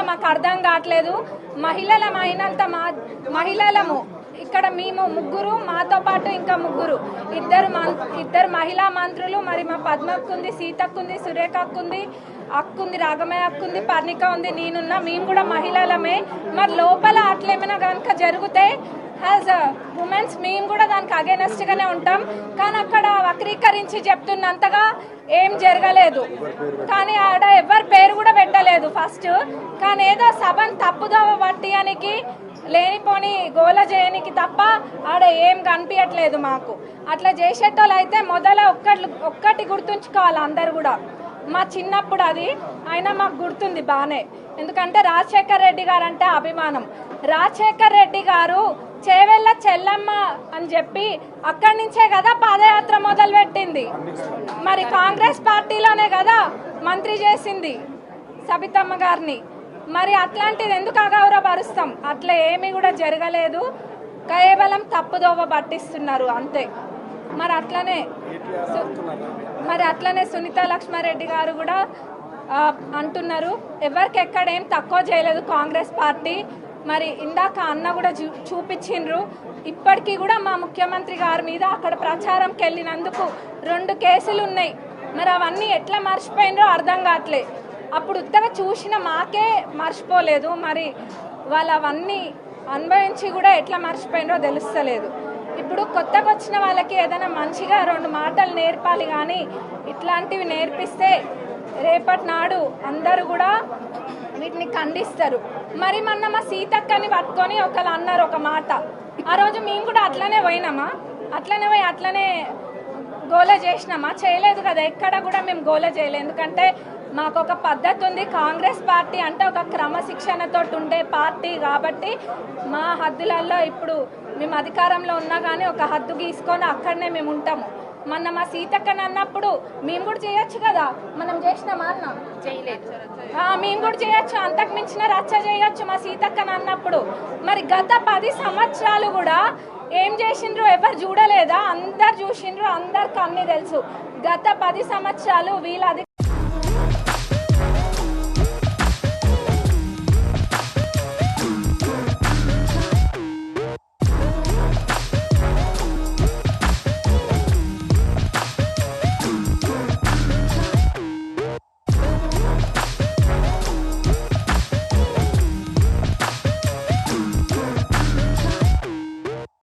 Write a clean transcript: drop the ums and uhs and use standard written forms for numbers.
మాకు అర్థం కావట్లేదు. మహిళలమైనంత మహిళలము ఇక్కడ మేము ముగ్గురు, మాతో పాటు ఇంకా ముగ్గురు, ఇద్దరు మహిళా మంత్రులు, మరి మా పద్మక్కుంది, సీతక్కుంది, సురేఖక్కుంది, అక్కుంది, రాగమయ్య అక్కుంది, పర్ణిక ఉంది, నేనున్నా. మేము కూడా మహిళలమే. మరి లోపల అట్లేమైనా కనుక జరిగితే యాజ్ ఉమెన్స్ మేము కూడా దానికి అగేనెస్ట్గానే ఉంటాం. కానీ అక్కడ వక్రీకరించి చెప్తున్నంతగా ఏం జరగలేదు. కానీ ఆడ ఎవరి పేరు కూడా పెట్టలేదు ఫస్ట్. కానీ ఏదో సభను తప్పుదోవ పట్టియానికి, లేనిపోని గోల చేయనికి తప్ప ఆడ ఏం కనిపించట్లేదు మాకు. అట్లా చేసేటోళ్ళు అయితే మొదల ఒక్కటి గుర్తుంచుకోవాలి అందరు కూడా. మా చిన్నప్పుడు అది అయినా మాకు గుర్తుంది బాగానే. ఎందుకంటే రాజశేఖర్ రెడ్డి గారు అంటే అభిమానం. రాజశేఖర్ రెడ్డి గారు చేవెళ్ళ చెల్లమ్మ అని చెప్పి అక్కడి నుంచే కదా పాదయాత్ర మొదలుపెట్టింది. మరి కాంగ్రెస్ పార్టీలోనే కదా మంత్రి చేసింది సబితమ్మ గారిని. మరి అట్లాంటిది ఎందుకు అగౌరవపరుస్తాం? అట్లా ఏమీ కూడా జరగలేదు. కేవలం తప్పుదోవ పట్టిస్తున్నారు అంతే. మరి అట్లనే సునీత లక్ష్మారెడ్డి గారు కూడా అంటున్నారు ఎవరికి ఎక్కడేం తక్కువ చేయలేదు కాంగ్రెస్ పార్టీ. మరి ఇందాక అన్న కూడా చూపించిండ్రు. ఇప్పటికీ కూడా మా ముఖ్యమంత్రి గారి మీద అక్కడ ప్రచారంకి వెళ్ళినందుకు 2 కేసులు ఉన్నాయి. మరి అవన్నీ ఎట్లా మర్చిపోయినరో అర్థం కావట్లే. అప్పుడు ఉత్తగా చూసిన మాకే మర్చిపోలేదు. మరి వాళ్ళు అవన్నీ అనుభవించి కూడా ఎట్లా మర్చిపోయినరో తెలుస్తలేదు. ఇప్పుడు కొత్తగా వచ్చిన వాళ్ళకి ఏదైనా మంచిగా 2 మాటలు నేర్పాలి. కానీ ఇట్లాంటివి నేర్పిస్తే రేపటి నాడు అందరూ కూడా వీటిని ఖండిస్తారు. మరి మొన్న మా సీతక్కని పట్టుకొని ఒకళ్ళు అన్నారు ఒక మాట. ఆ రోజు మేము కూడా అట్లనే పోయినామా? అట్లనే పోయి అట్లనే గోల చేసినామా? చేయలేదు కదా. ఎక్కడ కూడా మేము గోల చేయలేదు. ఎందుకంటే మాకు ఒక పద్ధతి ఉంది. కాంగ్రెస్ పార్టీ అంటే ఒక క్రమశిక్షణతో ఉండే పార్టీ కాబట్టి మా హద్దులలో ఇప్పుడు మేము అధికారంలో ఉన్నా కానీ ఒక హద్దు గీసుకొని అక్కడనే మేము ఉంటాము. మొన్న మా సీతక్కని అన్నప్పుడు మేము కూడా చేయొచ్చు కదా. మనం చేసినామా అన్న? చేయలేదు. మేము కూడా చేయొచ్చు, అంతకు మించిన రచ్చ చేయొచ్చు మా సీతక్కని అన్నప్పుడు. మరి గత 10 సంవత్సరాలు కూడా ఏం చేసిండ్రు ఎవరు చూడలేదా? అందరు చూసిండ్రు, అందరికి అన్నీ తెలుసు. గత 10 సంవత్సరాలు వీళ్ళ